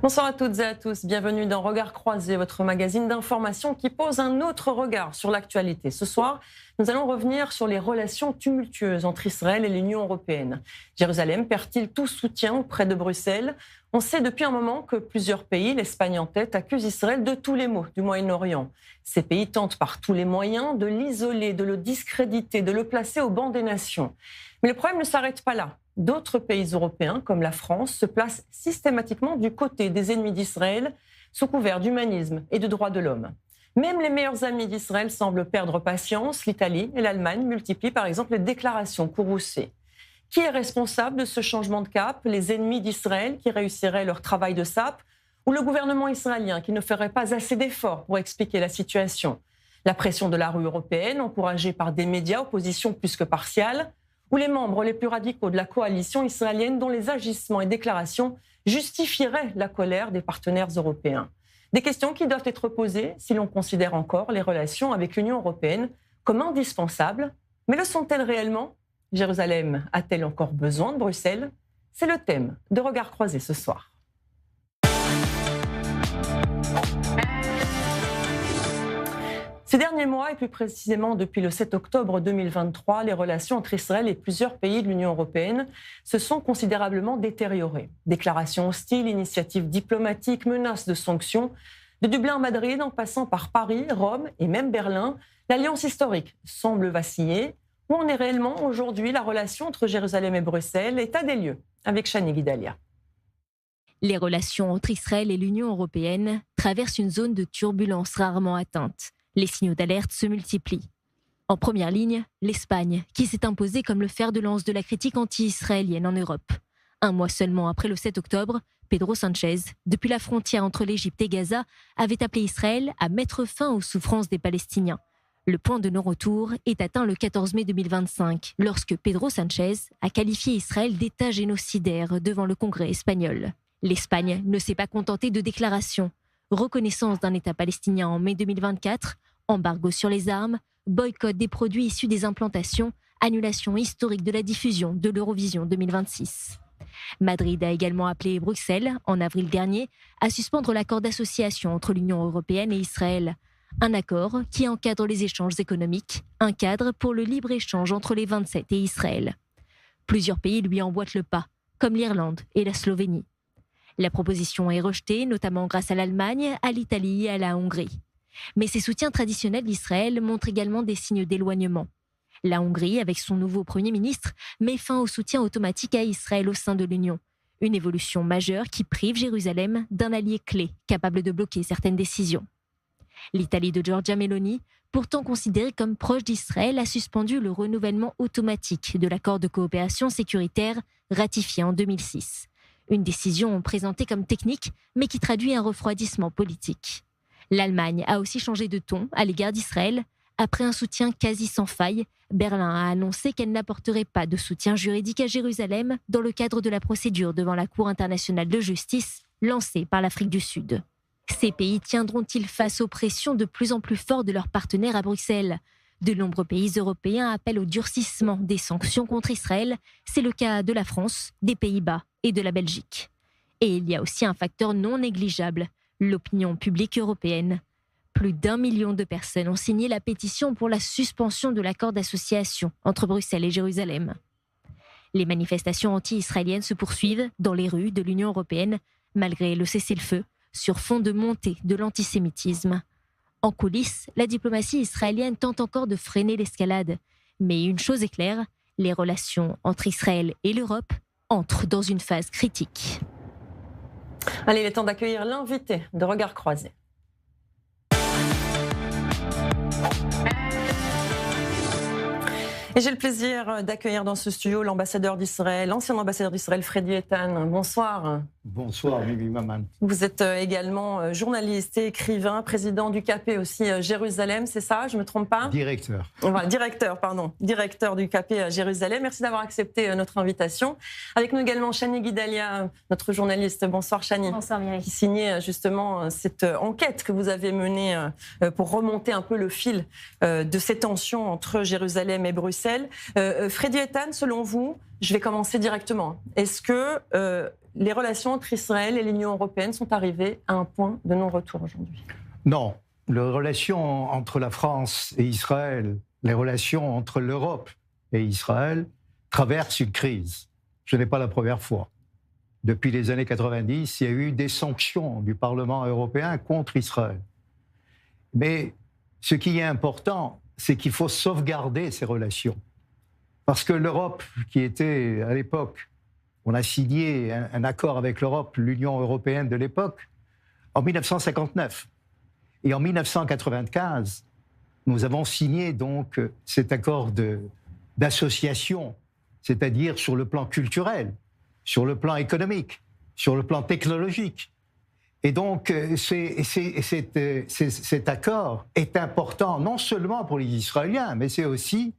Bonsoir à toutes et à tous, bienvenue dans Regard Croisé, votre magazine d'information qui pose un autre regard sur l'actualité. Ce soir, nous allons revenir sur les relations tumultueuses entre Israël et l'Union européenne. Jérusalem perd-il tout soutien auprès de Bruxelles? On sait depuis un moment que plusieurs pays, l'Espagne en tête, accusent Israël de tous les maux du Moyen-Orient. Ces pays tentent par tous les moyens de l'isoler, de le discréditer, de le placer au banc des nations. Mais le problème ne s'arrête pas là. D'autres pays européens, comme la France, se placent systématiquement du côté des ennemis d'Israël, sous couvert d'humanisme et de droits de l'homme. Même les meilleurs amis d'Israël semblent perdre patience. L'Italie et l'Allemagne multiplient par exemple les déclarations courroucées. Qui est responsable de ce changement de cap? Les ennemis d'Israël qui réussiraient leur travail de sape, ou le gouvernement israélien qui ne ferait pas assez d'efforts pour expliquer la situation? La pression de la rue européenne, encouragée par des médias opposition plus que partiale, ou les membres les plus radicaux de la coalition israélienne dont les agissements et déclarations justifieraient la colère des partenaires européens. Des questions qui doivent être posées si l'on considère encore les relations avec l'Union européenne comme indispensables. Mais le sont-elles réellement? Jérusalem a-t-elle encore besoin de Bruxelles? C'est le thème de Regard Croisé ce soir. Ces derniers mois, et plus précisément depuis le 7 octobre 2023, les relations entre Israël et plusieurs pays de l'Union européenne se sont considérablement détériorées. Déclarations hostiles, initiatives diplomatiques, menaces de sanctions. De Dublin à Madrid, en passant par Paris, Rome et même Berlin, l'alliance historique semble vaciller. Où en est réellement aujourd'hui la relation entre Jérusalem et Bruxelles? État des lieux, avec Chani Guidalia. Les relations entre Israël et l'Union européenne traversent une zone de turbulence rarement atteinte. Les signaux d'alerte se multiplient. En première ligne, l'Espagne, qui s'est imposée comme le fer de lance de la critique anti-israélienne en Europe. Un mois seulement après le 7 octobre, Pedro Sánchez, depuis la frontière entre l'Égypte et Gaza, avait appelé Israël à mettre fin aux souffrances des Palestiniens. Le point de non-retour est atteint le 14 mai 2025, lorsque Pedro Sánchez a qualifié Israël d'État génocidaire devant le Congrès espagnol. L'Espagne ne s'est pas contentée de déclarations. Reconnaissance d'un État palestinien en mai 2024, embargo sur les armes, boycott des produits issus des implantations, annulation historique de la diffusion de l'Eurovision 2026. Madrid a également appelé Bruxelles, en avril dernier, à suspendre l'accord d'association entre l'Union européenne et Israël. Un accord qui encadre les échanges économiques, un cadre pour le libre-échange entre les 27 et Israël. Plusieurs pays lui emboîtent le pas, comme l'Irlande et la Slovénie. La proposition est rejetée, notamment grâce à l'Allemagne, à l'Italie et à la Hongrie. Mais ces soutiens traditionnels d'Israël montrent également des signes d'éloignement. La Hongrie, avec son nouveau Premier ministre, met fin au soutien automatique à Israël au sein de l'Union. Une évolution majeure qui prive Jérusalem d'un allié clé capable de bloquer certaines décisions. L'Italie de Giorgia Meloni, pourtant considérée comme proche d'Israël, a suspendu le renouvellement automatique de l'accord de coopération sécuritaire ratifié en 2006. Une décision présentée comme technique, mais qui traduit un refroidissement politique. L'Allemagne a aussi changé de ton à l'égard d'Israël. Après un soutien quasi sans faille, Berlin a annoncé qu'elle n'apporterait pas de soutien juridique à Jérusalem dans le cadre de la procédure devant la Cour internationale de justice lancée par l'Afrique du Sud. Ces pays tiendront-ils face aux pressions de plus en plus fortes de leurs partenaires à Bruxelles? De nombreux pays européens appellent au durcissement des sanctions contre Israël. C'est le cas de la France, des Pays-Bas et de la Belgique. Et il y a aussi un facteur non négligeable, l'opinion publique européenne. Plus d'1 million de personnes ont signé la pétition pour la suspension de l'accord d'association entre Bruxelles et Jérusalem. Les manifestations anti-israéliennes se poursuivent dans les rues de l'Union européenne, malgré le cessez-le-feu, sur fond de montée de l'antisémitisme. En coulisses, la diplomatie israélienne tente encore de freiner l'escalade. Mais une chose est claire, les relations entre Israël et l'Europe entrent dans une phase critique. Allez, il est temps d'accueillir l'invité de Regard Croisé. Et j'ai le plaisir d'accueillir dans ce studio l'ambassadeur d'Israël, l'ancien ambassadeur d'Israël, Fredi Eitan. Bonsoir. Bonsoir, Bibi Maman. Vous êtes également journaliste et écrivain, président du CAP aussi Jérusalem, c'est ça? Je ne me trompe pas? Directeur. Voilà, directeur du CAP Jérusalem. Merci d'avoir accepté notre invitation. Avec nous également Chani Guidalia, notre journaliste. Bonsoir Chani. Bonsoir Mireille. Qui signait justement cette enquête que vous avez menée pour remonter un peu le fil de ces tensions entre Jérusalem et Bruxelles. Fredi Eitan, selon vous, je vais commencer directement. Est-ce que les relations entre Israël et l'Union européenne sont arrivées à un point de non-retour aujourd'hui? Non. Les relations entre la France et Israël, les relations entre l'Europe et Israël traversent une crise. Ce n'est pas la première fois. Depuis les années 90, il y a eu des sanctions du Parlement européen contre Israël. Mais ce qui est important, c'est qu'il faut sauvegarder ces relations. Parce que l'Europe, qui était à l'époque, on a signé un accord avec l'Europe, l'Union européenne de l'époque, en 1959. Et en 1995, nous avons signé donc cet accord d'association, c'est-à-dire sur le plan culturel, sur le plan économique, sur le plan technologique. Et donc, cet accord est important non seulement pour les Israéliens, mais c'est aussi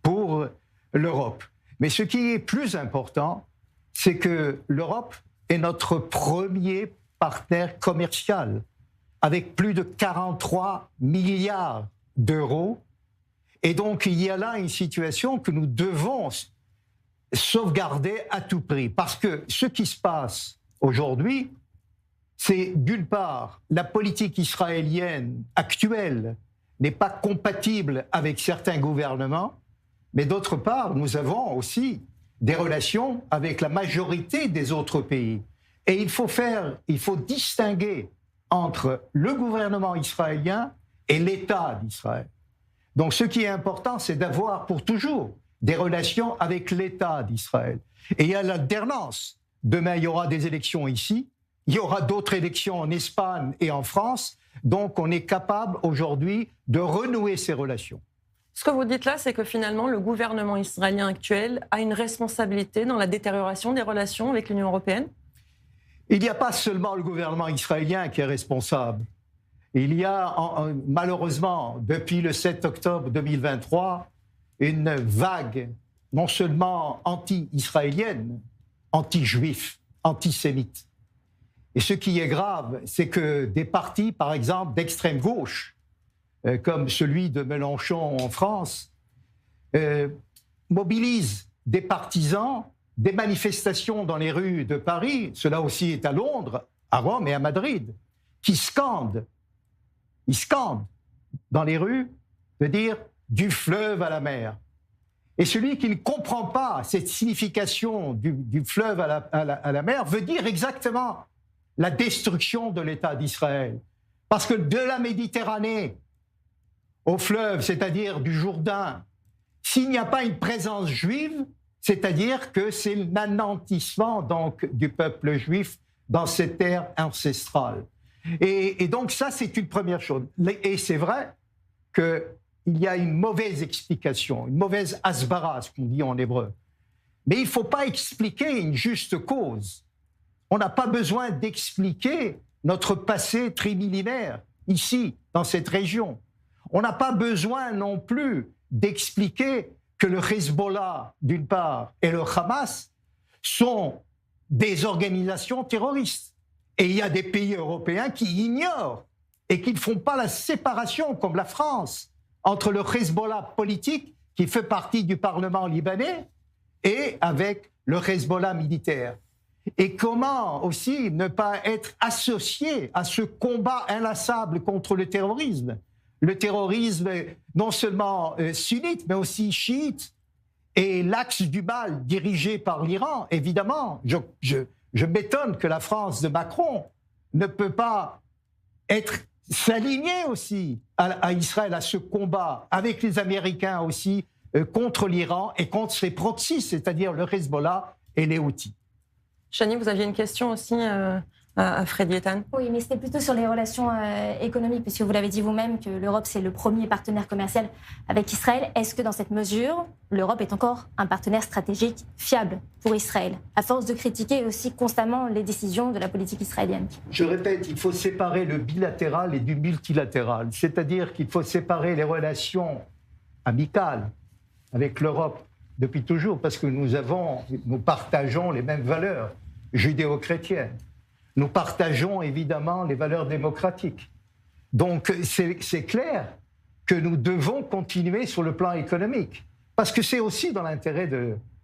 pour l'Europe. Mais ce qui est plus important, c'est que l'Europe est notre premier partenaire commercial, avec plus de 43 milliards d'euros. Et donc, il y a là une situation que nous devons sauvegarder à tout prix. Parce que ce qui se passe aujourd'hui, c'est d'une part, la politique israélienne actuelle n'est pas compatible avec certains gouvernements, mais d'autre part, nous avons aussi des relations avec la majorité des autres pays. Et il faut distinguer entre le gouvernement israélien et l'État d'Israël. Donc ce qui est important, c'est d'avoir pour toujours des relations avec l'État d'Israël. Et il y a l'alternance. Demain, il y aura des élections ici, il y aura d'autres élections en Espagne et en France. Donc on est capable aujourd'hui de renouer ces relations. Ce que vous dites là, c'est que finalement, le gouvernement israélien actuel a une responsabilité dans la détérioration des relations avec l'Union européenne? Il n'y a pas seulement le gouvernement israélien qui est responsable. Il y a, malheureusement, depuis le 7 octobre 2023, une vague non seulement anti-israélienne, anti-juif, antisémite. Et ce qui est grave, c'est que des partis, par exemple, d'extrême gauche, comme celui de Mélenchon en France, mobilisent des partisans, des manifestations dans les rues de Paris, cela aussi est à Londres, à Rome et à Madrid, qui scandent, ils scandent dans les rues de dire « du fleuve à la mer ». Et celui qui ne comprend pas cette signification du fleuve à la mer veut dire exactement la destruction de l'État d'Israël. Parce que de la Méditerranée au fleuve, c'est-à-dire du Jourdain, s'il n'y a pas une présence juive, c'est-à-dire que c'est l'anéantissement donc du peuple juif dans cette terre ancestrale. Et donc ça, c'est une première chose. Et c'est vrai qu'il y a une mauvaise explication, une mauvaise asbara, ce qu'on dit en hébreu. Mais il ne faut pas expliquer une juste cause. On n'a pas besoin d'expliquer notre passé trimillénaire ici, dans cette région. On n'a pas besoin non plus d'expliquer que le Hezbollah, d'une part, et le Hamas sont des organisations terroristes. Et il y a des pays européens qui ignorent et qui ne font pas la séparation, comme la France, entre le Hezbollah politique, qui fait partie du Parlement libanais, et avec le Hezbollah militaire. Et comment aussi ne pas être associé à ce combat inlassable contre le terrorisme non seulement sunnite, mais aussi chiite, et l'axe du mal dirigé par l'Iran, évidemment. Je m'étonne que la France de Macron ne peut pas s'aligner aussi à Israël, à ce combat, avec les Américains aussi, contre l'Iran et contre ses proxys, c'est-à-dire le Hezbollah et les Houthis. Chani, vous aviez une question aussi à Fred Yetan? Oui, mais c'était plutôt sur les relations économiques, puisque vous l'avez dit vous-même que l'Europe, c'est le premier partenaire commercial avec Israël. Est-ce que dans cette mesure, l'Europe est encore un partenaire stratégique fiable pour Israël, à force de critiquer aussi constamment les décisions de la politique israélienne? Je répète, il faut séparer le bilatéral et du multilatéral. C'est-à-dire qu'il faut séparer les relations amicales avec l'Europe depuis toujours, parce que nous partageons les mêmes valeurs judéo-chrétiennes. Nous partageons évidemment les valeurs démocratiques. Donc c'est clair que nous devons continuer sur le plan économique, parce que c'est aussi dans l'intérêt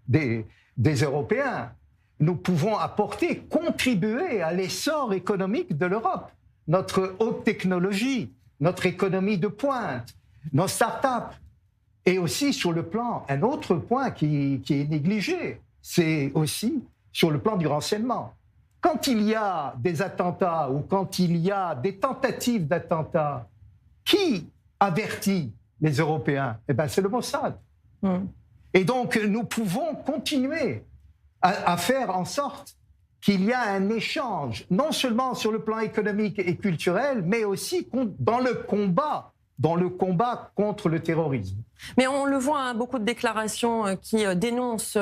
des Européens nous pouvons apporter, contribuer à l'essor économique de l'Europe. Notre haute technologie, notre économie de pointe, nos start-up. Et aussi sur le plan, un autre point qui est négligé, c'est aussi sur le plan du renseignement. Quand il y a des attentats ou quand il y a des tentatives d'attentats, qui avertit les Européens? Eh bien, c'est le Mossad. Et donc, nous pouvons continuer à faire en sorte qu'il y a un échange, non seulement sur le plan économique et culturel, mais aussi dans le combat contre le terrorisme. Mais on le voit, hein, beaucoup de déclarations qui dénoncent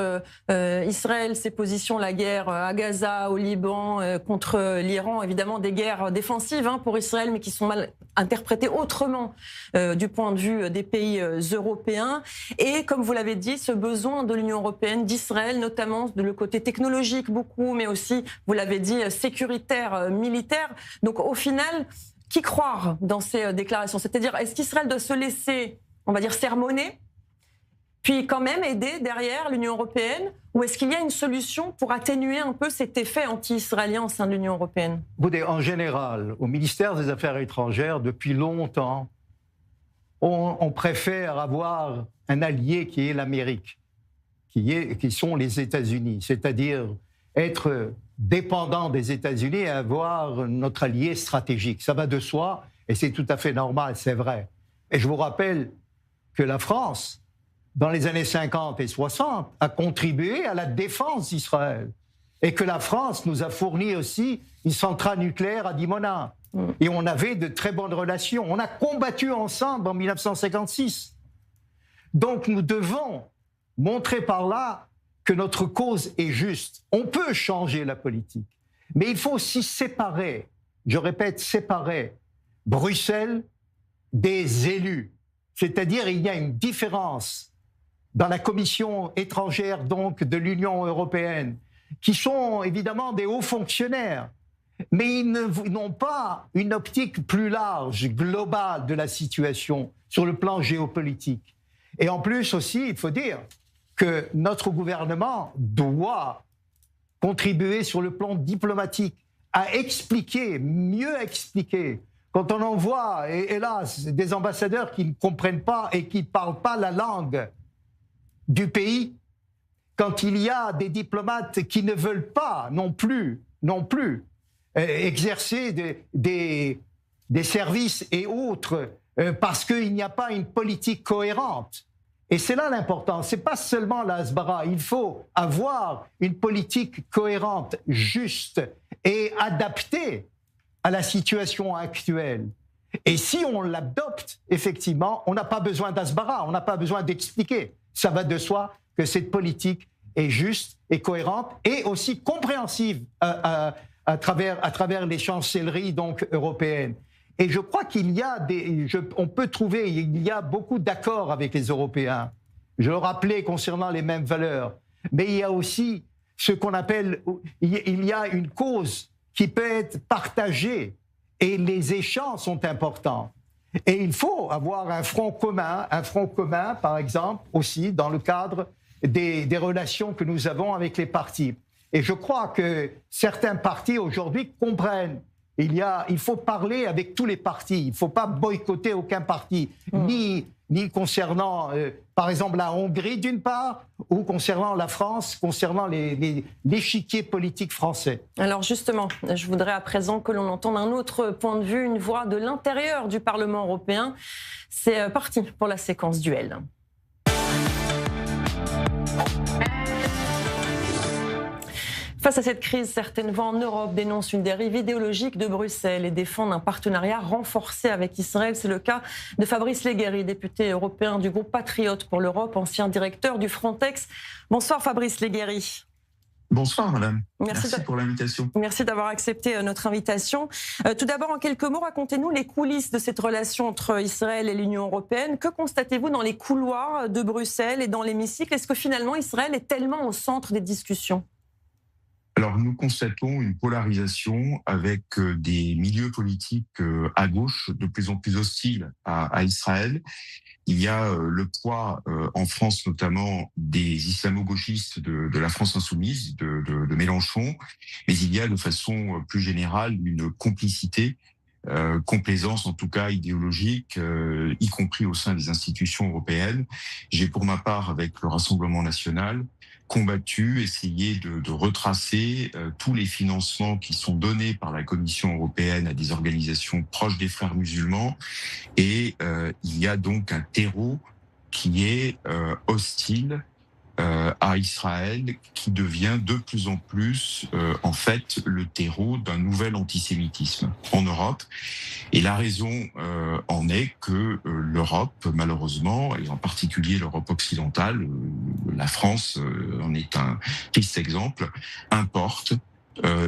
Israël, ses positions, la guerre à Gaza, au Liban, contre l'Iran, évidemment des guerres défensives pour Israël, mais qui sont mal interprétées autrement du point de vue des pays européens. Et comme vous l'avez dit, ce besoin de l'Union européenne, d'Israël, notamment de le côté technologique beaucoup, mais aussi, vous l'avez dit, sécuritaire, militaire. Donc au final, qui croire dans ces déclarations? C'est-à-dire, est-ce qu'Israël doit se laisser, on va dire, sermonner, puis quand même aider derrière l'Union européenne? Ou est-ce qu'il y a une solution pour atténuer un peu cet effet anti-israélien au sein de l'Union européenne? En général, au ministère des Affaires étrangères, depuis longtemps, on préfère avoir un allié qui est l'Amérique, qui sont les États-Unis, c'est-à-dire être dépendant des États-Unis et avoir notre allié stratégique. Ça va de soi et c'est tout à fait normal, c'est vrai. Et je vous rappelle que la France, dans les années 50 et 60, a contribué à la défense d'Israël. Et que la France nous a fourni aussi une centrale nucléaire à Dimona. Et on avait de très bonnes relations. On a combattu ensemble en 1956. Donc nous devons montrer par là que notre cause est juste. On peut changer la politique, mais il faut aussi séparer, je répète, séparer Bruxelles des élus. C'est-à-dire, il y a une différence dans la commission étrangère donc de l'Union européenne, qui sont évidemment des hauts fonctionnaires, mais ils n'ont pas une optique plus large, globale de la situation sur le plan géopolitique. Et en plus aussi, il faut dire que notre gouvernement doit contribuer sur le plan diplomatique à expliquer, mieux expliquer. Quand on en voit, hélas, des ambassadeurs qui ne comprennent pas et qui ne parlent pas la langue du pays, quand il y a des diplomates qui ne veulent pas non plus exercer des services et autres parce qu'il n'y a pas une politique cohérente. Et c'est là l'important. C'est pas seulement la Hasbara. Il faut avoir une politique cohérente, juste et adaptée à la situation actuelle. Et si on l'adopte, effectivement, on n'a pas besoin d'Hasbara, on n'a pas besoin d'expliquer. Ça va de soi que cette politique est juste et cohérente et aussi compréhensive à travers les chancelleries donc européennes. Et je crois qu'il y a on peut trouver, il y a beaucoup d'accords avec les Européens. Je le rappelais concernant les mêmes valeurs. Mais il y a aussi ce qu'on appelle, il y a une cause qui peut être partagée et les échanges sont importants. Et il faut avoir un front commun, par exemple, aussi dans le cadre des relations que nous avons avec les partis. Et je crois que certains partis aujourd'hui comprennent. Il faut parler avec tous les partis. Il ne faut pas boycotter aucun parti, ni concernant, par exemple, la Hongrie d'une part, ou concernant la France, concernant l'échiquier politique français. Alors justement, je voudrais à présent que l'on entende un autre point de vue, une voix de l'intérieur du Parlement européen. C'est parti pour la séquence duel. Face à cette crise, certaines voix en Europe dénoncent une dérive idéologique de Bruxelles et défendent un partenariat renforcé avec Israël. C'est le cas de Fabrice Leggeri, député européen du groupe Patriotes pour l'Europe, ancien directeur du Frontex. Bonsoir Fabrice Leggeri. Bonsoir madame, merci pour l'invitation. Merci d'avoir accepté notre invitation. Tout d'abord, en quelques mots, racontez-nous les coulisses de cette relation entre Israël et l'Union européenne. Que constatez-vous dans les couloirs de Bruxelles et dans l'hémicycle? Est-ce que finalement Israël est tellement au centre des discussions? Alors nous constatons une polarisation avec des milieux politiques à gauche de plus en plus hostiles à Israël Il y a le poids en France notamment des islamo-gauchistes de la France insoumise, de Mélenchon, mais il y a de façon plus générale une complicité, complaisance en tout cas idéologique, y compris au sein des institutions européennes. J'ai pour ma part, avec le Rassemblement national, combattu, essayé de retracer tous les financements qui sont donnés par la Commission européenne à des organisations proches des frères musulmans. Et il y a donc un terreau qui est hostile à Israël, qui devient de plus en plus en fait le terreau d'un nouvel antisémitisme en Europe. Et la raison en est que l'Europe, malheureusement, et en particulier l'Europe occidentale, la France en est un triste exemple, importe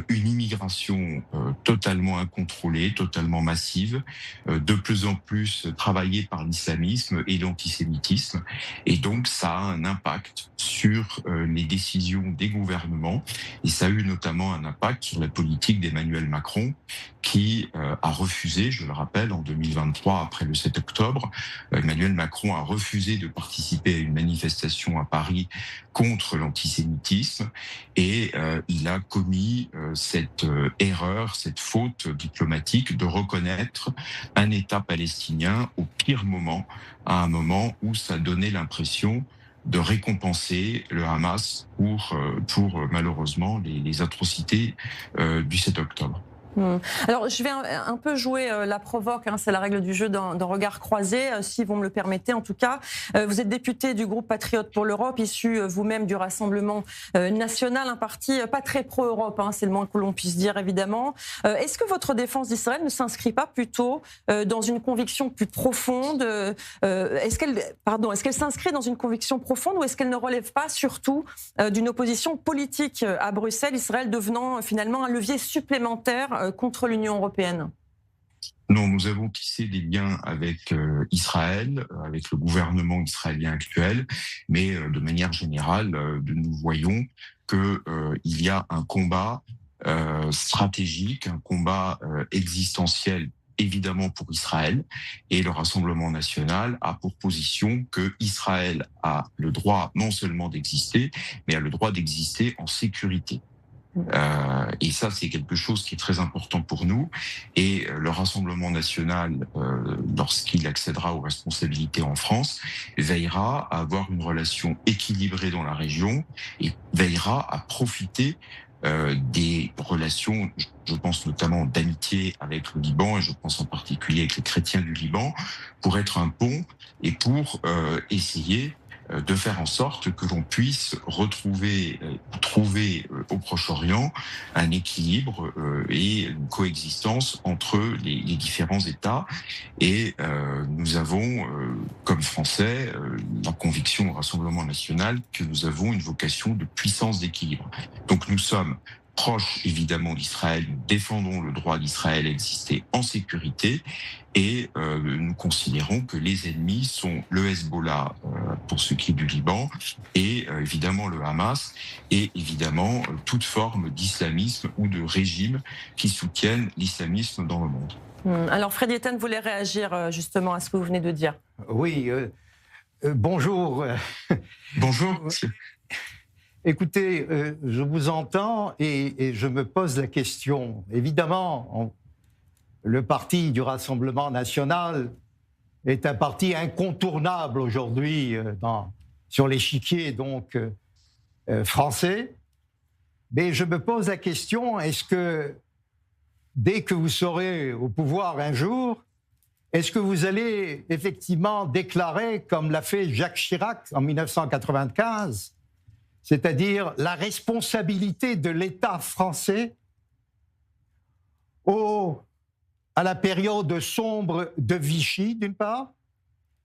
une immigration totalement incontrôlée, totalement massive, de plus en plus travaillée par l'islamisme et l'antisémitisme. Et donc, ça a un impact sur les décisions des gouvernements. Et ça a eu notamment un impact sur la politique d'Emmanuel Macron, qui a refusé, je le rappelle, en 2023, après le 7 octobre, Emmanuel Macron a refusé de participer à une manifestation à Paris contre l'antisémitisme, et il a commis cette erreur, cette faute diplomatique de reconnaître un État palestinien au pire moment, à un moment où ça donnait l'impression de récompenser le Hamas pour malheureusement les atrocités du 7 octobre. Alors, je vais un peu jouer la provoque, c'est la règle du jeu d'un regard croisé, si vous me le permettez en tout cas. Vous êtes député du groupe Patriotes pour l'Europe, issu vous-même du Rassemblement national, un parti pas très pro-Europe, c'est le moins que l'on puisse dire évidemment. Est-ce que votre défense d'Israël ne s'inscrit pas plutôt dans une conviction plus profonde est-ce qu'elle s'inscrit dans une conviction profonde, ou est-ce qu'elle ne relève pas surtout d'une opposition politique à Bruxelles, Israël devenant finalement un levier supplémentaire contre l'Union européenne? Non, nous avons tissé des liens avec Israël, avec le gouvernement israélien actuel, mais de manière générale, nous voyons que il y a un combat stratégique, un combat existentiel, évidemment pour Israël, et le Rassemblement national a pour position que Israël a le droit non seulement d'exister, mais a le droit d'exister en sécurité. Et ça, c'est quelque chose qui est très important pour nous. Et le Rassemblement national, lorsqu'il accédera aux responsabilités en France, veillera à avoir une relation équilibrée dans la région et veillera à profiter des relations, je pense notamment d'amitié avec le Liban, et je pense en particulier avec les chrétiens du Liban, pour être un pont et pour essayer de faire en sorte que l'on puisse trouver au Proche-Orient un équilibre et une coexistence entre les différents États. Et nous avons, comme Français, la conviction au Rassemblement national que nous avons une vocation de puissance d'équilibre. Donc nous sommes proches évidemment d'Israël, nous défendons le droit d'Israël à exister en sécurité, et nous considérons que les ennemis sont le Hezbollah pour ce qui est du Liban, et évidemment le Hamas, et évidemment toute forme d'islamisme ou de régime qui soutiennent l'islamisme dans le monde. Alors Fred Eyten voulait réagir justement à ce que vous venez de dire. Oui, bonjour. Bonjour, monsieur. Écoutez, je vous entends et je me pose la question. Évidemment, le parti du Rassemblement national est un parti incontournable aujourd'hui sur l'échiquier donc français. Mais je me pose la question, est-ce que dès que vous serez au pouvoir un jour, est-ce que vous allez effectivement déclarer, comme l'a fait Jacques Chirac en 1995, c'est-à-dire la responsabilité de l'État français à la période sombre de Vichy, d'une part,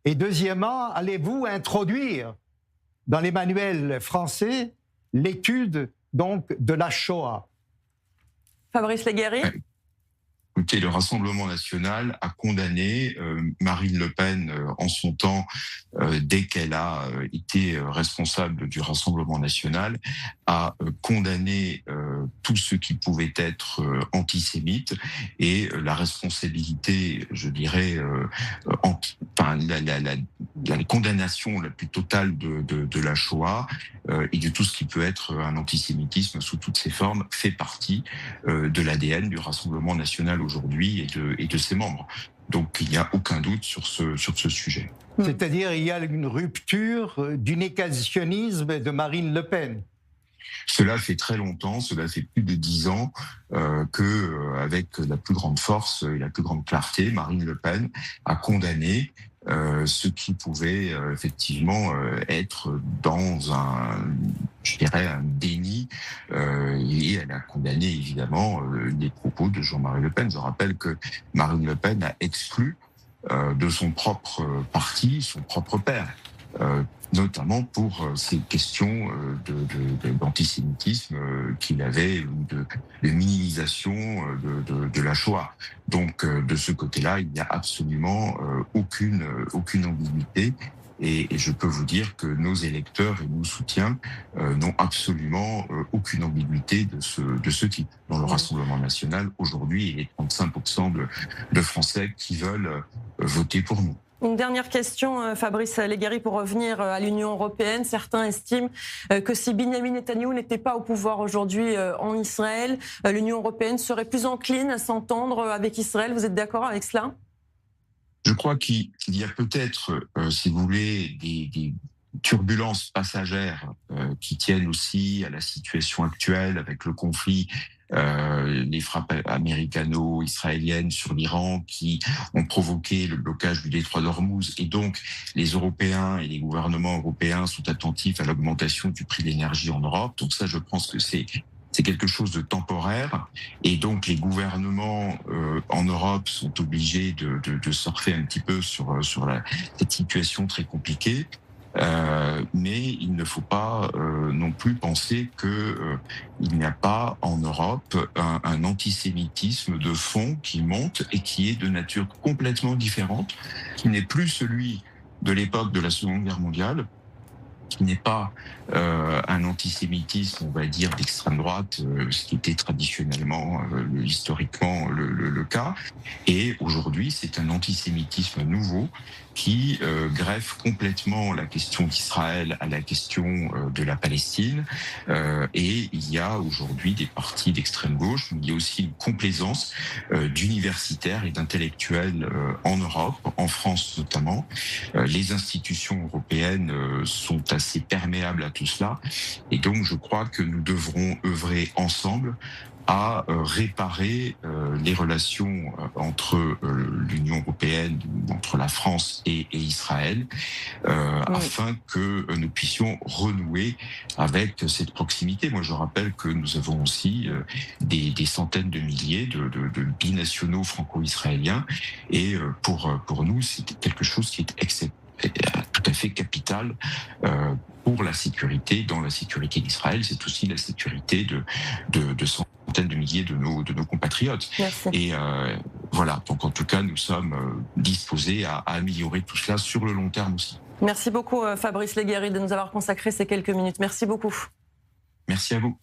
et deuxièmement, allez-vous introduire dans les manuels français l'étude donc de la Shoah? Fabrice Leguéry. Écoutez, le Rassemblement national a condamné Marine Le Pen en son temps, dès qu'elle a été responsable du Rassemblement national, a condamné tout ce qui pouvait être antisémite, et la responsabilité, je dirais, la condamnation la plus totale de la Shoah et de tout ce qui peut être un antisémitisme sous toutes ses formes fait partie de l'ADN du Rassemblement national aujourd'hui et de ses membres. Donc il n'y a aucun doute sur ce sujet. C'est-à-dire il y a une rupture du négationnisme de Marine Le Pen. Cela fait très longtemps, cela fait plus de 10 ans que, avec la plus grande force et la plus grande clarté, Marine Le Pen a condamné ce qui pouvait effectivement être dans un déni, et elle a condamné évidemment les propos de Jean-Marie Le Pen. Je rappelle que Marine Le Pen a exclu de son propre parti son propre père. Notamment pour ces questions d'antisémitisme qu'il avait, ou de minimisation de la Shoah. Donc de ce côté-là, il n'y a absolument aucune ambiguïté. Et je peux vous dire que nos électeurs et nos soutiens n'ont absolument aucune ambiguïté de ce type. Dans le Rassemblement national, aujourd'hui, il y a 35% de Français qui veulent voter pour nous. Une dernière question, Fabrice Leggeri, pour revenir à l'Union européenne. Certains estiment que si Benyamin Netanyahou n'était pas au pouvoir aujourd'hui en Israël, l'Union européenne serait plus encline à s'entendre avec Israël. Vous êtes d'accord avec cela ? Je crois qu'il y a peut-être, si vous voulez, des turbulences passagères qui tiennent aussi à la situation actuelle avec le conflit, les frappes américano-israéliennes sur l'Iran qui ont provoqué le blocage du détroit d'Ormuz. Et donc, les Européens et les gouvernements européens sont attentifs à l'augmentation du prix de l'énergie en Europe. Donc ça, je pense que c'est quelque chose de temporaire, et donc les gouvernements en Europe sont obligés de surfer un petit peu sur cette situation très compliquée. Mais il ne faut pas non plus penser que il n'y a pas en Europe un antisémitisme de fond qui monte et qui est de nature complètement différente, qui n'est plus celui de l'époque de la Seconde Guerre mondiale, qui n'est pas un antisémitisme, on va dire, d'extrême droite, ce qui était traditionnellement, historiquement le cas. Et aujourd'hui, c'est un antisémitisme nouveau qui greffe complètement la question d'Israël à la question de la Palestine. Et il y a aujourd'hui des partis d'extrême gauche, mais il y a aussi une complaisance d'universitaires et d'intellectuels en Europe, en France notamment. Les institutions européennes sont assez perméables à tout cela. Et donc, je crois que nous devrons œuvrer ensemble à réparer les relations entre l'Union européenne, entre la France et Israël, afin que nous puissions renouer avec cette proximité. Moi, je rappelle que nous avons aussi des centaines de milliers de binationaux franco-israéliens, et pour nous, c'est quelque chose qui est tout à fait capital pour la sécurité, dans la sécurité d'Israël. C'est aussi la sécurité de centaines de milliers de nos compatriotes. Merci. Et voilà, donc en tout cas, nous sommes disposés à améliorer tout cela sur le long terme aussi. Merci beaucoup Fabrice Leggeri de nous avoir consacré ces quelques minutes. Merci beaucoup. Merci à vous.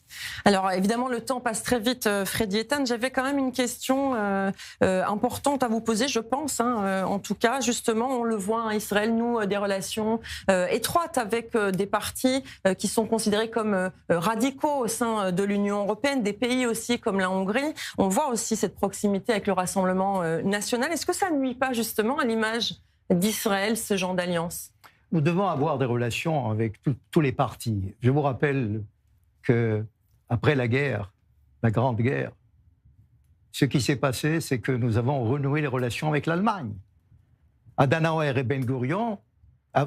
Alors évidemment, le temps passe très vite, Freddy Ethan. J'avais quand même une question importante à vous poser, je pense. En tout cas, justement, on le voit, hein, Israël noue des relations étroites avec des partis qui sont considérés comme radicaux au sein de l'Union européenne, des pays aussi comme la Hongrie. On voit aussi cette proximité avec le Rassemblement national. Est-ce que ça ne nuit pas justement à l'image d'Israël, ce genre d'alliance ? Nous devons avoir des relations avec tous les partis. Je vous rappelle qu'après la guerre, la Grande Guerre, ce qui s'est passé, c'est que nous avons renoué les relations avec l'Allemagne. Adenauer et Ben Gurion,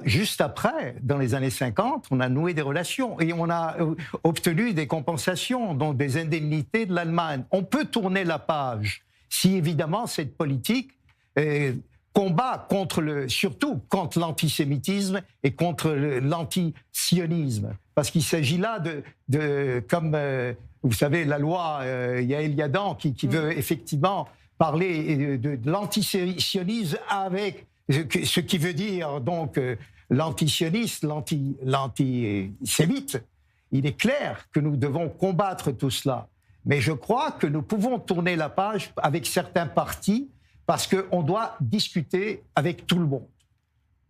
juste après, dans les années 50, on a noué des relations et on a obtenu des compensations, donc des indemnités de l'Allemagne. On peut tourner la page si, évidemment, cette politique combat surtout contre l'antisémitisme et contre l'antisionisme. Parce qu'il s'agit là comme vous savez, la loi Yael Yadan qui veut effectivement parler de l'antisionisme avec ce qui veut dire donc l'antisioniste, l'antisémite. Il est clair que nous devons combattre tout cela. Mais je crois que nous pouvons tourner la page avec certains partis parce qu'on doit discuter avec tout le monde.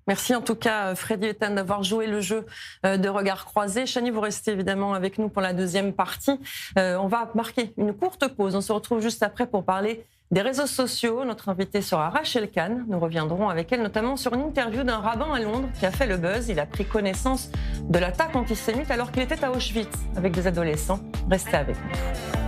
Merci en tout cas, Freddy Ethan, d'avoir joué le jeu de regard croisé. Chani, vous restez évidemment avec nous pour la deuxième partie. On va marquer une courte pause. On se retrouve juste après pour parler des réseaux sociaux. Notre invitée sera Rachel Kahn. Nous reviendrons avec elle notamment sur une interview d'un rabbin à Londres qui a fait le buzz. Il a pris connaissance de l'attaque antisémite alors qu'il était à Auschwitz avec des adolescents. Restez avec nous.